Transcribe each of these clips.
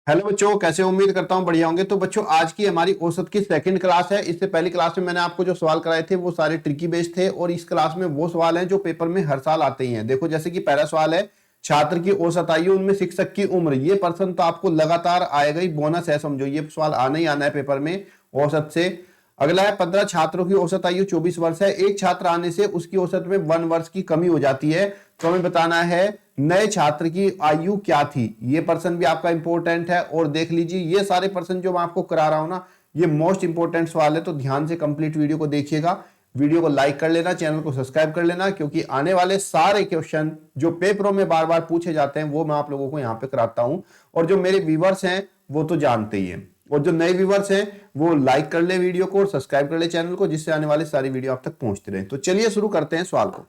Hello बच्चों, कैसे हो? उम्मीद करता हूं बढ़िया होंगे। तो बच्चों, आज की हमारी औसत की सेकंड क्लास है। इससे पहली क्लास में मैंने आपको जो सवाल कराए थे वो सारे ट्रिकी बेस्ड थे, और इस क्लास में वो सवाल हैं जो पेपर में हर साल आते ही हैं। देखो, जैसे कि पहला सवाल है, छात्र की औसत आयु उनमें शिक्षक की उम्र। ये पर्सन तो आपको लगातार आएगा ही, बोनस है समझो, ये सवाल आना ही आना है पेपर में औसत से। अगला है, 15 छात्रों की औसत आयु 24 वर्ष है। एक छात्र आने से उसकी औसत में 1 वर्ष की कमी हो जाती है। तो हमें बताना है नए छात्र की आयु क्या थी। ये पर्सन भी आपका इंपॉर्टेंट है। और देख लीजिए, ये सारे पर्सन जो मैं आपको करा रहा हूं ना, ये मोस्ट इंपॉर्टेंट सवाल है। तो ध्यान से कंप्लीट वीडियो को देखिएगा। वीडियो को लाइक कर लेना, चैनल को सब्सक्राइब कर लेना, क्योंकि आने वाले सारे क्वेश्चन जो पेपरों में बार बार पूछे जाते हैं वो मैं आप लोगों को यहाँ पे कराता हूं। और जो मेरे व्यूवर्स हैं वो तो जानते ही हैं, और जो नए व्यूवर्स हैं वो लाइक कर ले वीडियो को और सब्सक्राइब कर ले चैनल को, जिससे आने वाली सारी वीडियो आप तक पहुंचते रहे। तो चलिए शुरू करते हैं सवाल को।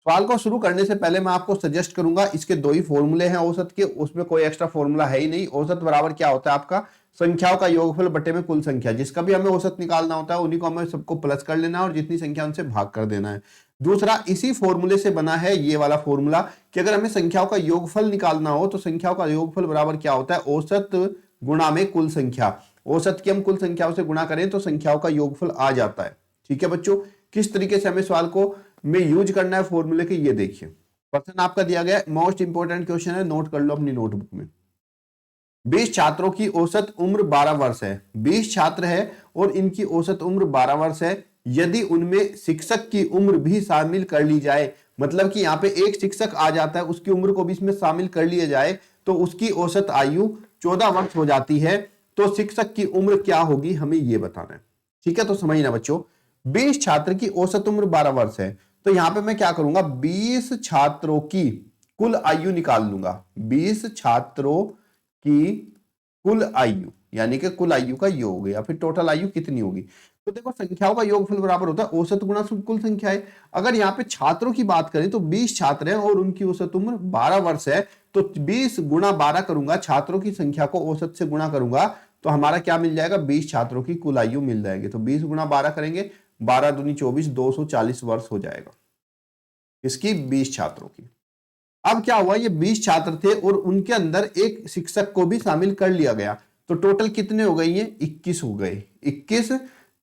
सवाल को शुरू करने से पहले मैं आपको सजेस्ट करूंगा, इसके दो ही फॉर्मूले हैं औसत के, उसमें कोई एक्स्ट्रा फॉर्मूला है ही नहीं। औसत बराबर क्या होता है आपका? संख्याओं का योगफल बटे में कुल संख्या। जिसका भी हमें औसत निकालना होता है उन्हीं को हमें सबको प्लस कर लेना है और जितनी संख्या उनसे भाग कर देना है। दूसरा, इसी फॉर्मूले से बना है ये वाला फॉर्मूला कि अगर हमें संख्याओं का योगफल निकालना हो तो संख्याओं का योगफल बराबर क्या होता है? औसत गुणा में कुल संख्या। औसत की हम कुल संख्याओं से गुणा करें तो संख्याओं का योगफल आ जाता है। ठीक है बच्चों, किस तरीके से हमें सवाल को में यूज करना है फॉर्मूले के, ये देखिए। क्वेश्चन आपका दिया गया है, मोस्ट इंपोर्टेंट क्वेश्चन है, नोट कर लो अपनी नोटबुक में। 20 छात्रों की औसत उम्र 12 वर्ष है। 20 छात्र है और इनकी औसत उम्र 12 वर्ष है। यदि उनमें शिक्षक की उम्र भी शामिल कर ली जाए, मतलब कि यहाँ पे एक शिक्षक आ जाता है, उसकी उम्र को भी इसमें शामिल कर लिया जाए, तो उसकी औसत आयु 14 वर्ष हो जाती है। तो शिक्षक की उम्र क्या होगी, हमें यह बताना है। ठीक है, तो समझना बच्चों, 20 छात्र की औसत उम्र 12 वर्ष है। तो यहां पे मैं क्या करूंगा, 20 छात्रों की कुल आयु निकाल लूंगा। 20 छात्रों की कुल आयु, यानी कि कुल आयु का योग, या फिर टोटल आयु कितनी होगी। तो देखो, संख्याओं का योगफल बराबर होता है औसत गुणा कुल संख्या है। अगर यहाँ पे छात्रों की बात करें तो 20 छात्र हैं और उनकी औसत उम्र 12 वर्ष है। तो 20 गुणा 12 करूंगा, छात्रों की संख्या को औसत से गुणा करूंगा, तो हमारा क्या मिल जाएगा? 20 छात्रों की कुल आयु मिल जाएगी। तो 20 गुणा 12 करेंगे, 12 दूनी 24, 240 वर्ष हो जाएगा इसकी 20 छात्रों की। अब क्या हुआ, ये 20 छात्र थे और उनके अंदर एक शिक्षक को भी शामिल कर लिया गया। तो टोटल कितने हो गए? ये 21 हो गए। 21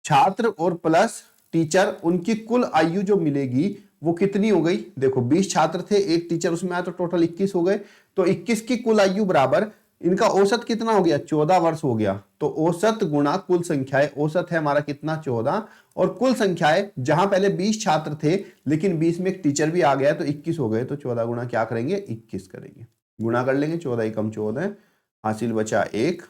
छात्र और प्लस टीचर, उनकी कुल आयु जो मिलेगी वो कितनी हो गई? देखो, 20 छात्र थे, एक टीचर उसमें आया, तो टोटल 21 हो गए। तो 21 की कुल आयु बराबर इनका औसत कितना हो गया? 14 वर्ष हो गया। तो औसत गुणा कुल संख्या है, औसत है हमारा कितना? 14। और कुल संख्या है, जहां पहले 20 छात्र थे लेकिन 20 में एक टीचर भी आ गया तो 21 हो गए। तो 14 गुणा क्या करेंगे? 21 करेंगे। गुणा कर लेंगे, 14 एकम 14, हासिल बचा 1,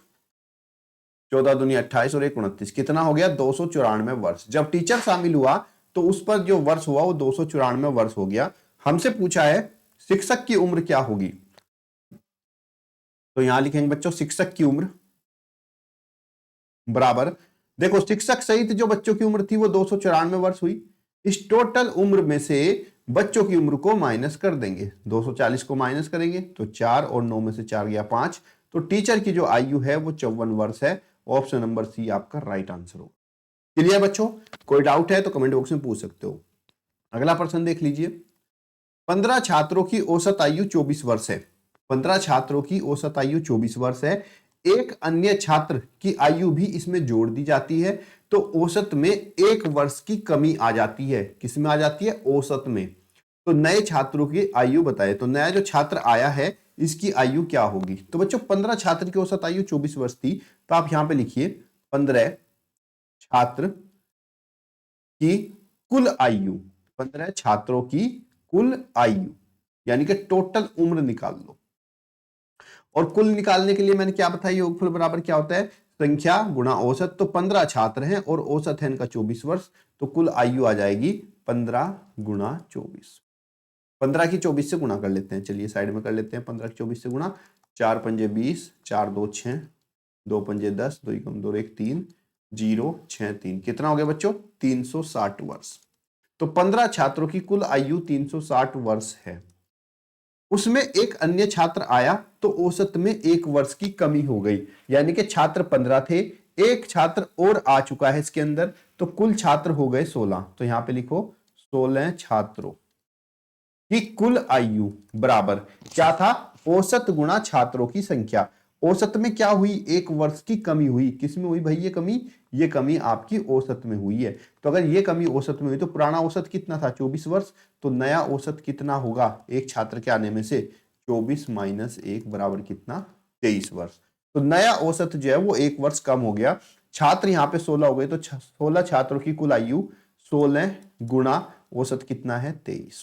14 दूनी 28 और 1 29, कितना हो गया? 294 वर्ष। जब टीचर शामिल हुआ तो उस पर जो वर्ष हुआ वो 294 वर्ष हो गया। हमसे पूछा है शिक्षक की उम्र क्या होगी, तो यहां लिखेंगे बच्चों, शिक्षक की उम्र बराबर, देखो शिक्षक सहित जो बच्चों की उम्र थी वो 294 वर्ष हुई। इस टोटल उम्र में से बच्चों की उम्र को माइनस कर देंगे, 240 को माइनस करेंगे तो 4, और 9 में से 4 गया 5। तो टीचर की जो आयु है वो 54 वर्ष है। ऑप्शन नंबर सी आपका राइट आंसर होगा। क्लियर बच्चों? कोई डाउट है तो कमेंट बॉक्स में पूछ सकते हो। अगला प्रश्न देख लीजिए। 15 छात्रों की औसत आयु 24 वर्ष है। 15 छात्रों की औसत आयु 24 वर्ष है। एक अन्य छात्र की आयु भी इसमें जोड़ दी जाती है, तो औसत में 1 वर्ष की कमी आ जाती है। किसमें आ जाती है? औसत में। तो नए छात्रों की आयु बताए, तो नया जो छात्र आया है इसकी आयु क्या होगी? तो बच्चों, 15 छात्र की औसत आयु 24 वर्ष थी, तो आप यहां पे लिखिए 15 छात्र की कुल आयु, 15 छात्रों की कुल आयु, यानी कि टोटल उम्र निकाल लो। और कुल निकालने के लिए मैंने क्या बताया, योगफल बराबर क्या होता है? संख्या गुणा औसत। तो 15 छात्र हैं और औसत है इनका 24 वर्ष, तो कुल आयु आ जाएगी 15 गुणा 24। 15 की 24 से गुणा कर लेते हैं, चलिए साइड में कर लेते हैं। 15 की 24 से गुणा, 4 पंजे 20, 4 2 6, 2 पंजे 10, 2 एकम 2 1 3, 0 6 3, कितना हो गया बच्चों? 360 वर्ष। तो 15 छात्रों की कुल आयु 360 वर्ष है। उसमें एक अन्य छात्र आया तो औसत में 1 वर्ष की कमी हो गई, यानी कि छात्र 15 थे, एक छात्र और आ चुका है इसके अंदर, तो कुल छात्र हो गए 16। तो यहां पे लिखो 16 छात्रों की कुल आयु बराबर क्या था? औसत गुणा छात्रों की संख्या। औसत में क्या हुई, एक वर्ष की कमी हुई। किसमें हुई भाई ये कमी आपकी औसत में हुई है। तो अगर ये कमी औसत में हुई तो पुराना औसत कितना था 24 वर्ष, तो नया औसत कितना होगा एक छात्र के आने में से 24 माइनस 1 बराबर कितना 23 वर्ष। तो नया औसत जो है वो एक वर्ष कम हो गया। छात्र यहाँ पे 16 हो गए, तो 16 छात्रों की कुल आयु 16 गुणा औसत कितना है 23।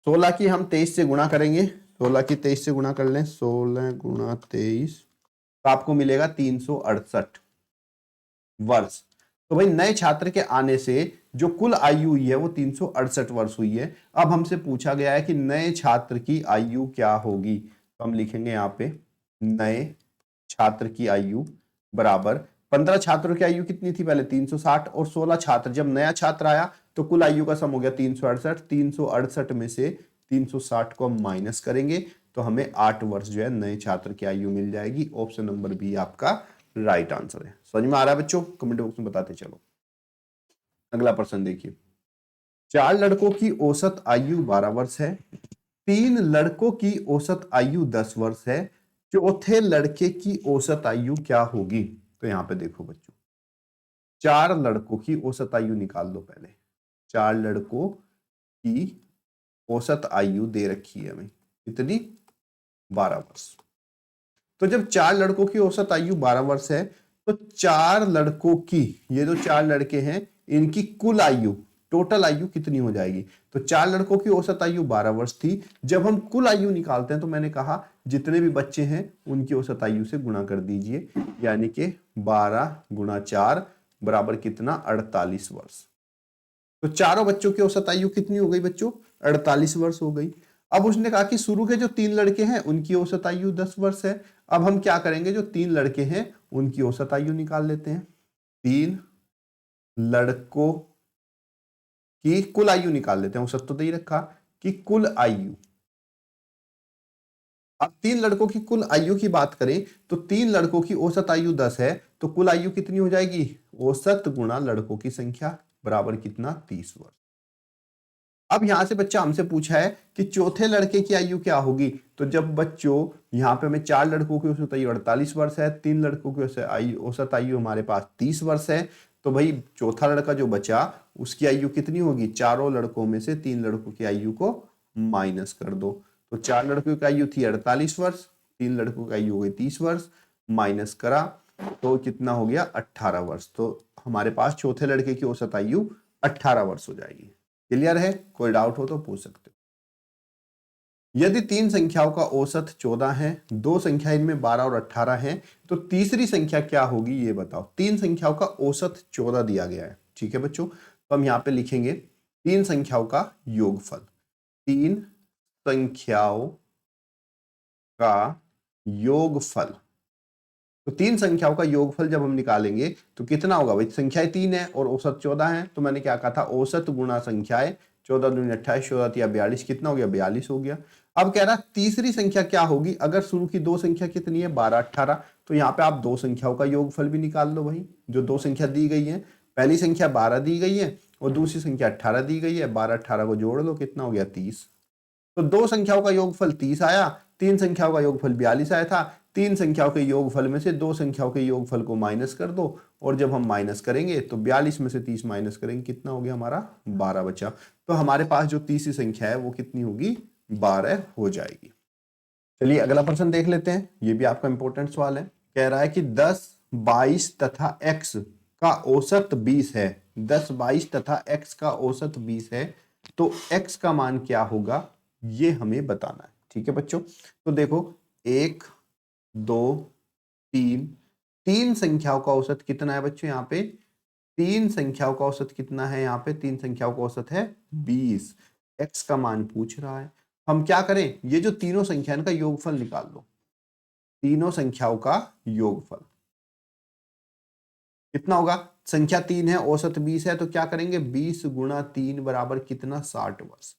16 की हम 23 से गुणा करेंगे, 16 की 23 से गुणा कर लें, 16 गुणा 23 तो आपको मिलेगा 368 वर्ष। तो भाई नए छात्र के आने से जो कुल आयु हुई है वो 368 वर्ष हुई है। अब हमसे पूछा गया है कि नए छात्र की आयु क्या होगी, तो हम लिखेंगे यहाँ पे नए छात्र की आयु बराबर 15 छात्रों की आयु कितनी थी पहले 360 और 16 छात्र, जब नया छात्र आया तो कुल आयु का सम हो गया 368। 368 में से 360 को हम माइनस करेंगे तो हमें 8 वर्ष जो है नए छात्र की आयु मिल जाएगी। ऑप्शन नंबर बी आपका राइट आंसर है। समझ में आ रहा है बच्चों, कमेंट बॉक्स में बताते चलो। अगला प्रश्न देखिए, 4 लड़कों की औसत आयु 12 वर्ष है, 3 लड़कों की औसत आयु 10 वर्ष है, चौथे लड़के की औसत आयु क्या होगी। तो यहां पे देखो बच्चों, 4 लड़कों की औसत आयु निकाल लो पहले। 4 लड़कों की औसत आयु दे रखी है हमें कितनी 12 वर्ष। तो जब 4 लड़कों की औसत आयु 12 वर्ष है तो 4 लड़कों की, ये जो 4 लड़के हैं इनकी कुल आयु टोटल आयु कितनी हो जाएगी। तो 4 लड़कों की औसत आयु 12 वर्ष थी, जब हम कुल आयु निकालते हैं तो मैंने कहा जितने भी बच्चे हैं उनकी औसत आयु से गुणा कर दीजिए, यानी कि 12 गुणा 4 बराबर कितना 48 वर्ष। तो चारों बच्चों की औसत आयु कितनी हो गई बच्चों 48 वर्ष हो गई। अब उसने कहा कि शुरू के जो 3 लड़के हैं उनकी औसत आयु 10 वर्ष है। अब हम क्या करेंगे, जो 3 लड़के हैं उनकी औसत आयु निकाल लेते हैं। 3 लड़कों की कुल आयु निकाल लेते हैं, औसत तो दे ही रखा कि कुल आयु। अब 3 लड़कों की कुल आयु की बात करें तो 3 लड़कों की औसत आयु 10 है, तो कुल आयु कितनी हो जाएगी, औसत गुणा लड़कों की संख्या बराबर कितना 30 वर्ष। अब यहां से बच्चा हमसे पूछा है कि चौथे लड़के की आयु क्या होगी। तो जब बच्चों यहाँ पे हमें 4 लड़कों की औसत आयु 48 वर्ष है, 3 लड़कों की औसत आयु हमारे पास 30 वर्ष है, तो भाई चौथा लड़का जो बचा उसकी आयु कितनी होगी, चारों लड़कों में से 3 लड़कों की आयु को माइनस कर दो। तो 4 लड़कों की आयु थी 48 वर्ष, 3 लड़कों की आयु हो गई 30 वर्ष, माइनस करा तो कितना हो गया 18 वर्ष। तो हमारे पास चौथे लड़के की औसत आयु 18 वर्ष हो जाएगी। क्लियर है, कोई डाउट हो तो पूछ सकते हो। यदि 3 संख्याओं का औसत 14 है, 2 संख्या इनमें 12 और 18 है, तो तीसरी संख्या क्या होगी ये बताओ। 3 संख्याओं का औसत 14 दिया गया है, ठीक है बच्चों। तो हम यहां पे लिखेंगे 3 संख्याओं का योगफल। 3 संख्याओं का योगफल, तो 3 संख्याओं का योगफल जब हम निकालेंगे तो कितना होगा भाई, संख्याएं 3 है और औसत 14 है, तो मैंने क्या कहा था औसत गुणा संख्याएं, 14 दूनी 28, 14 या 42, कितना हो गया 42 हो गया। अब कह रहा तीसरी संख्या क्या होगी, अगर शुरू की 2 संख्या कितनी है 12 18, तो यहाँ पे आप 2 संख्याओं का योगफल भी निकाल लो भाई। जो 2 संख्या दी गई है, पहली संख्या 12 दी गई है और दूसरी संख्या 18 दी गई है, 12 18 को जोड़ लो कितना हो गया 30। तो 2 संख्याओं का योगफल 30 आया, 3 संख्याओं का योगफल 42 आया था। 3 संख्याओं के योगफल में से 2 संख्याओं के योगफल को माइनस कर दो, और जब हम माइनस करेंगे तो 42 में से 30 माइनस करेंगे कितना हो गया हमारा 12 बचा। तो हमारे पास जो तीसरी संख्या है वो कितनी होगी 12 हो जाएगी। चलिए अगला प्रश्न देख लेते हैं, ये भी आपका इंपॉर्टेंट सवाल है। कह रहा है कि 10 22 तथा x का औसत 20 है, 10 22 तथा x का औसत 20 है, तो x का मान क्या होगा ये हमें बताना है। ठीक है बच्चों, तो देखो 1 2 3, 3 संख्याओं का औसत कितना है बच्चों, यहाँ पे 3 संख्याओं का औसत कितना है, यहाँ पे 3 संख्याओं का औसत है 20, x का मान पूछ रहा है। हम क्या करें, ये जो तीनों संख्या इनका योगफल निकाल लो। तीनों संख्याओं का योगफल कितना होगा, संख्या 3 है औसत 20 है, तो क्या करेंगे 20 गुणा 3 बराबर कितना 60 वर्ष।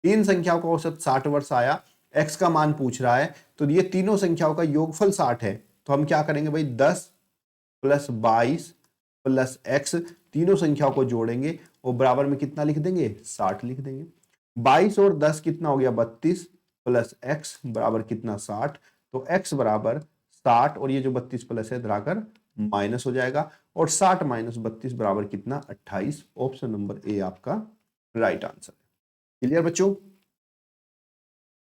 3 संख्याओं का औसत 60 वर्ष आया, x का मान पूछ रहा है, तो ये तीनों संख्याओं का योगफल 60 है, तो हम क्या करेंगे भाई 10 प्लस 22 प्लस x, तीनों संख्याओं को जोड़ेंगे और बराबर में कितना लिख देंगे 60 लिख देंगे। 22 और 10 कितना हो गया 32 प्लस x बराबर कितना 60, तो x बराबर 60 और ये जो 32 प्लस है इधर आकर माइनस हो जाएगा और 60 माइनस 32 बराबर कितना 28। ऑप्शन नंबर ए आपका राइट आंसर है। क्लियर बच्चों?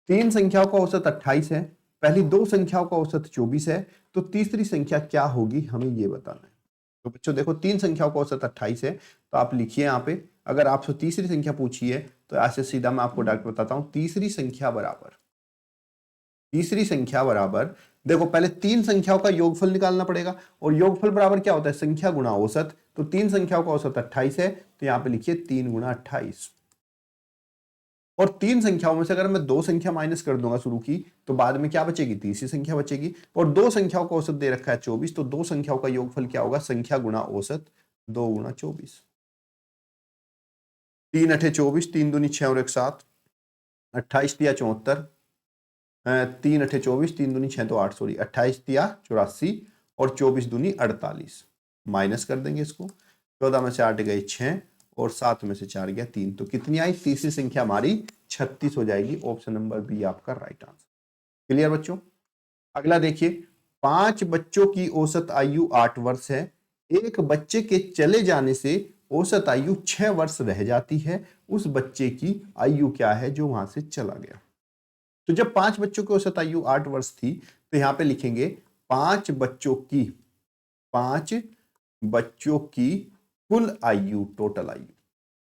तीन संख्याओं का औसत 28 है, पहली दो संख्याओं का औसत 24 है, तो तीसरी संख्या क्या होगी हमें ये बताना है। तो बच्चों देखो तीन संख्याओं का औसत 28 है, तो आप लिखिए यहाँ पे, अगर आपसे तीसरी संख्या पूछी है तो ऐसे सीधा मैं आपको डायरेक्ट बताता हूं। तीसरी संख्या बराबर देखो पहले तीन संख्याओं का योगफल निकालना पड़ेगा और योगफल बराबर क्या होता है संख्या गुणा औसत। तो तीन संख्याओं का औसत 28 है, तो यहां पे लिखिए 3 गुणा 28। और तीन संख्याओं में से अगर मैं दो संख्या माइनस कर दूंगा शुरू की, तो बाद में क्या बचेगी तीसरी संख्या बचेगी। और दो संख्याओं का औसत दे रखा है 24, तो दो संख्याओं का योगफल क्या होगा संख्या गुणा औसत 2 गुणा 24। 3 अठे 24, 3 दूनी 6 और 1 7, 28 दिया 74, 3 अठे 24, 3 दूनी 6 तो 8, सॉरी 28 दिया 84 और 24 दूनी 48। माइनस कर देंगे इसको, 14 में से 8 गए 6 और 7 में से 4 गया 3, तो कितनी आई तीसरी संख्या हमारी 36 हो जाएगी। ऑप्शन नंबर बी आपका राइट आंसर। क्लियर बच्चों? अगला देखिए, 5 बच्चों की औसत आयु 8 वर्ष है, एक बच्चे के चले जाने से औसत आयु 6 वर्ष रह जाती है, उस बच्चे की आयु क्या है जो वहां से चला गया। तो जब 5 बच्चों की औसत आयु 8 वर्ष थी, तो यहां पे लिखेंगे 5 बच्चों की कुल आयु, टोटल आयु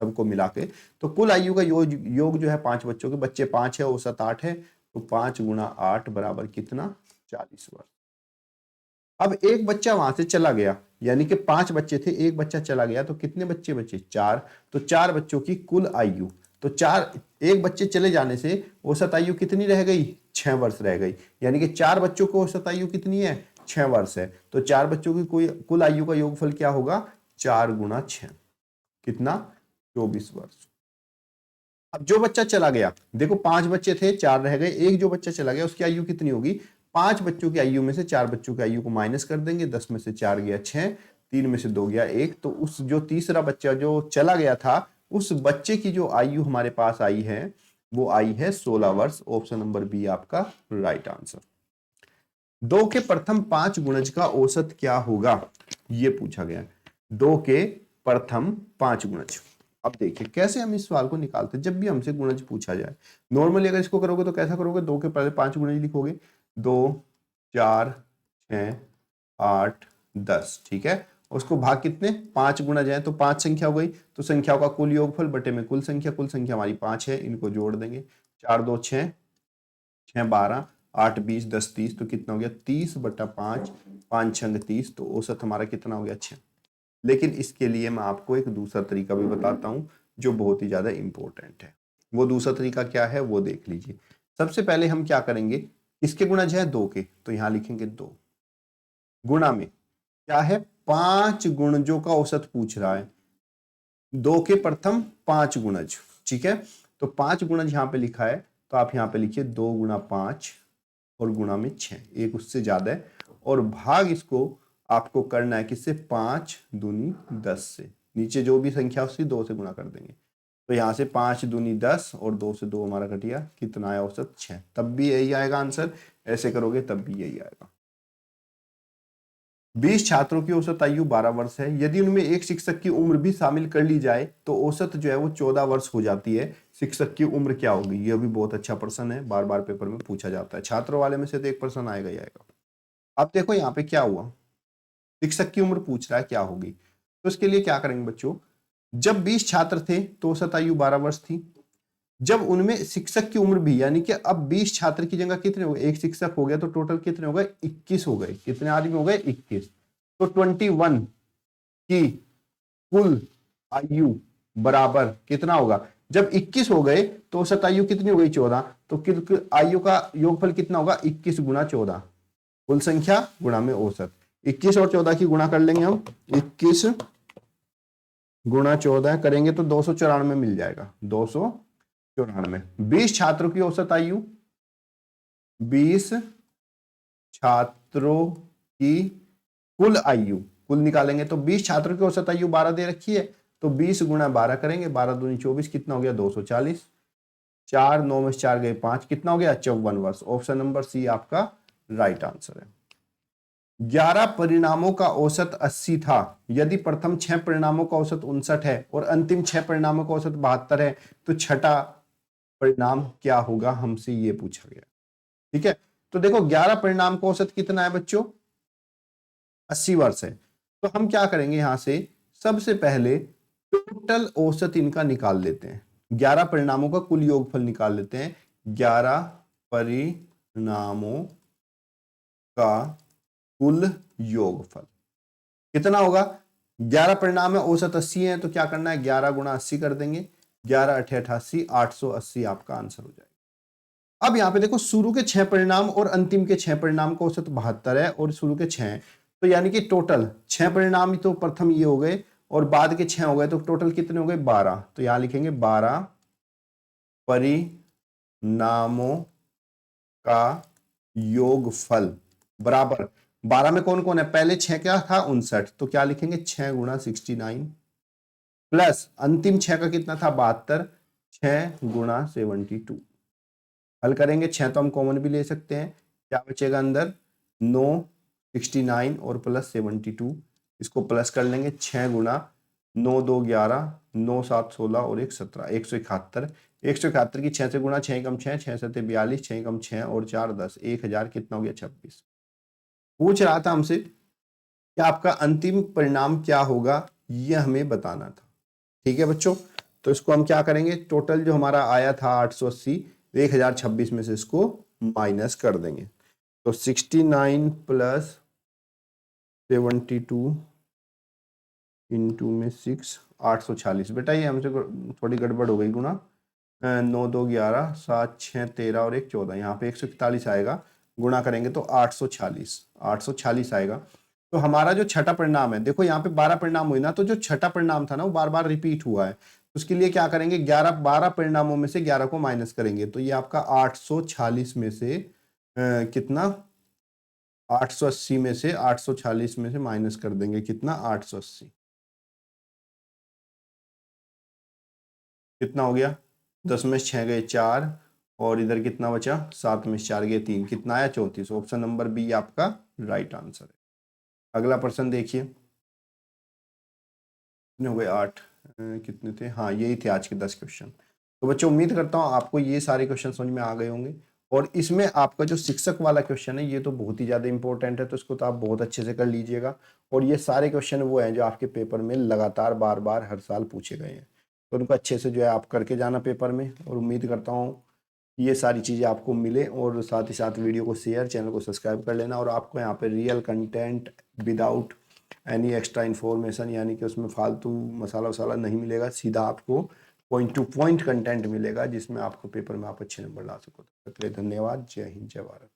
सबको मिला के, तो कुल आयु का योग जो है 5 बच्चों के, बच्चे 5 है औसत 8 है, तो 5 गुणा 8 बराबर कितना 40 वर्ष। अब एक बच्चा वहां से चला गया, यानी कि 5 बच्चे थे, एक बच्चा चला गया, तो कितने बच्चे बचे 4, तो 4 बच्चों की कुल आयु, तो 4 एक बच्चे चले जाने से औसत आयु कितनी रह गई 6 वर्ष रह गई, यानी कि 4 बच्चों को औसत आयु कितनी है 6 वर्ष है, तो 4 बच्चों की कुल आयु का योगफल क्या होगा 4 गुणा 6, कितना 24 वर्ष। अब जो बच्चा चला गया, देखो 5 बच्चे थे 4 रह गए, एक जो बच्चा चला गया उसकी आयु कितनी होगी, 5 बच्चों की आयु में से 4 बच्चों की आयु को माइनस कर देंगे, 10 में से 4 गया 6, 3 में से 2 गया 1, तो उस जो तीसरा बच्चा जो चला गया था उस बच्चे की जो आयु हमारे पास आई है वो आई है 16 वर्ष। ऑप्शन नंबर बी आपका राइट आंसर। 2 के प्रथम 5 गुणज का औसत क्या होगा ये पूछा गया है। 2 के प्रथम 5 गुणज, अब देखिए कैसे हम इस सवाल को निकालते हैं। जब भी हमसे गुणज पूछा जाए, नॉर्मली अगर इसको करोगे तो कैसा करोगे, 2 के पहले 5 गुणज लिखोगे, 2 4 6 8 10, ठीक है। उसको भाग कितने 5 गुना जाए तो 5 संख्या हो गई, तो संख्याओं का कुल योगफल बटे में कुल संख्या हमारी 5 है, इनको जोड़ देंगे, 4 2 6, 6 12, 8 20, 10 30, तो कितना हो गया 30 बटा 5, 5 6 30, तो औसत हमारा कितना हो गया 6। लेकिन इसके लिए मैं आपको एक दूसरा तरीका भी बताता हूं जो बहुत ही ज्यादा इंपॉर्टेंट है। वो दूसरा तरीका क्या है वो देख लीजिए। सबसे पहले हम क्या करेंगे, इसके गुणज है 2 के, तो यहां लिखेंगे 2 गुणा में क्या है 5 गुणजों का औसत पूछ रहा है, 2 के प्रथम 5 गुणज, ठीक है। तो 5 गुणज यहां पे लिखा है, तो आप यहां पे लिखिए 2 गुणा 5 और गुणा में 6, एक उससे ज्यादा है, और भाग इसको आपको करना है किससे 5 दूनी 10 से, नीचे जो भी संख्या उसकी 2 से गुणा कर देंगे, तो यहां से 5 दूनी 10 और 2 से 2 हमारा घटिया, कितना आया औसत 6, तब भी यही आएगा आंसर, ऐसे करोगे तब भी यही आएगा। 20 छात्रों की औसत आयु 12 वर्ष है, यदि उनमें एक शिक्षक की उम्र भी शामिल कर ली जाए तो औसत जो है वो 14 वर्ष हो जाती है, शिक्षक की उम्र क्या होगी। यह भी बहुत अच्छा प्रश्न है, बार बार पेपर में पूछा जाता है, छात्रों वाले में से तो एक प्रश्न आएगा ही आएगा। अब देखो यहाँ पे क्या हुआ, शिक्षक की उम्र पूछ रहा है क्या होगी, तो इसके लिए क्या करेंगे बच्चों, जब 20 छात्र थे तो औसत आयु 12 वर्ष थी, जब उनमें शिक्षक की उम्र भी, यानी कि अब 20 छात्र की जगह कितने हो गए, एक शिक्षक हो गया, तो टोटल कितने हो गए 21 हो गए, कितने आदमी हो गए 21, तो 21 की कुल आयु बराबर कितना होगा, जब 21 हो गए तो औसत आयु कितनी हो गई 14, तो आयु का योगफल कितना होगा 21 गुणा 14, कुल संख्या गुणा में औसत, 21 और 14 की गुणा कर लेंगे हम, 21 गुणा 14 करेंगे तो 294 मिल जाएगा, 294। 20 छात्रों की औसत आयु, 20 छात्रों की कुल आयु, कुल निकालेंगे तो 20 छात्रों की औसत आयु 12 दे रखी है, तो 20 गुणा 12 करेंगे, 12 दूनी 24, कितना हो गया 240, 4 9 में 4 गए 5, कितना हो गया 54 वर्ष। ऑप्शन नंबर सी आपका राइट आंसर है। 11 परिणामों का औसत 80 था। यदि प्रथम 6 परिणामों का औसत 59 है और अंतिम 6 परिणामों का औसत 72 है तो छठा परिणाम क्या होगा, हमसे ये पूछा गया। ठीक है, तो देखो 11 परिणाम का औसत कितना है बच्चों, 80 वर्ष है। तो हम क्या करेंगे, यहां से सबसे पहले टोटल औसत इनका निकाल लेते हैं। 11 परिणामों का कुल योगफल निकाल लेते हैं। 11 परिणामों का कुल योगफल कितना होगा, 11 परिणाम है, औसत 80 है, तो क्या करना है 11 गुणा 80 कर देंगे। 11 अठे 88, 880 आपका आंसर हो जाएगा। अब यहां पे देखो शुरू के 6 परिणाम और अंतिम के 6 परिणाम का औसत 72 है और शुरू के 6, तो यानी कि टोटल 6 परिणाम तो प्रथम ये हो गए और बाद के 6 हो गए, तो टोटल कितने हो गए 12। तो यहां लिखेंगे 12 परिणामों का योगफल बराबर 12 में कौन कौन है, पहले 6 क्या था 59, तो क्या लिखेंगे 6 गुणा 69 प्लस अंतिम 6 का कितना था 72, 6 गुणा 72। हल करेंगे 6 तो हम कॉमन भी ले सकते हैं, क्या बचेगा अंदर 9, 69 और प्लस 72, इसको प्लस कर लेंगे 6 गुणा 9 2 11, 9 7 16 और 1 17, 171। 171 की 6 से गुणा, 6 कम 6, 6 7 42, 6 कम 6 और 4 10, 1000 कितना हो गया 26। पूछ रहा था हमसे कि आपका अंतिम परिणाम क्या होगा, ये हमें बताना था। ठीक है बच्चों, तो इसको हम क्या करेंगे, टोटल जो हमारा आया था 880, 1026 में से इसको माइनस कर देंगे, तो 69 प्लस 72 इंटू में 6, 840। बेटा ये हमसे थोड़ी गड़बड़ हो गई, गुणा 9 2 11, 7 6 13 और 1 14, यहाँ पे 141 आएगा, गुणा करेंगे तो 840 आएगा। तो हमारा जो छठा परिणाम है, देखो यहाँ पे 12 परिणाम हुए ना, तो जो छठा परिणाम था ना वो बार बार रिपीट हुआ है, उसके लिए क्या करेंगे 12 परिणामों में से 11 को माइनस करेंगे, तो ये आपका 840 में से कितना 880 में से 840 में से माइनस कर देंगे, कितना 880, कितना हो गया 10 में 6 गए 4 और इधर कितना बचा 7 में 4 गए 3, कितना आया 34। ऑप्शन नंबर बी आपका राइट आंसर है। अगला प्रश्न देखिए, कितने हो गए 8, कितने थे, हाँ यही थे आज के 10 क्वेश्चन। तो बच्चों उम्मीद करता हूँ आपको ये सारे क्वेश्चन समझ में आ गए होंगे, और इसमें आपका जो शिक्षक वाला क्वेश्चन है ये तो बहुत ही ज़्यादा इंपॉर्टेंट है, तो इसको तो आप बहुत अच्छे से कर लीजिएगा। और ये सारे क्वेश्चन वो हैं जो आपके पेपर में लगातार बार बार हर साल पूछे गए हैं, तो उनको अच्छे से जो है आप करके जाना पेपर में, और उम्मीद करता हूँ ये सारी चीज़ें आपको मिले। और साथ ही साथ वीडियो को शेयर, चैनल को सब्सक्राइब कर लेना, और आपको यहाँ पे real content without any extra information, यानी कि उसमें फालतू मसाला वसाला नहीं मिलेगा, सीधा आपको पॉइंट टू पॉइंट कंटेंट मिलेगा जिसमें आपको पेपर में आप अच्छे नंबर ला सको। तो धन्यवाद, जय हिंद जय भारत।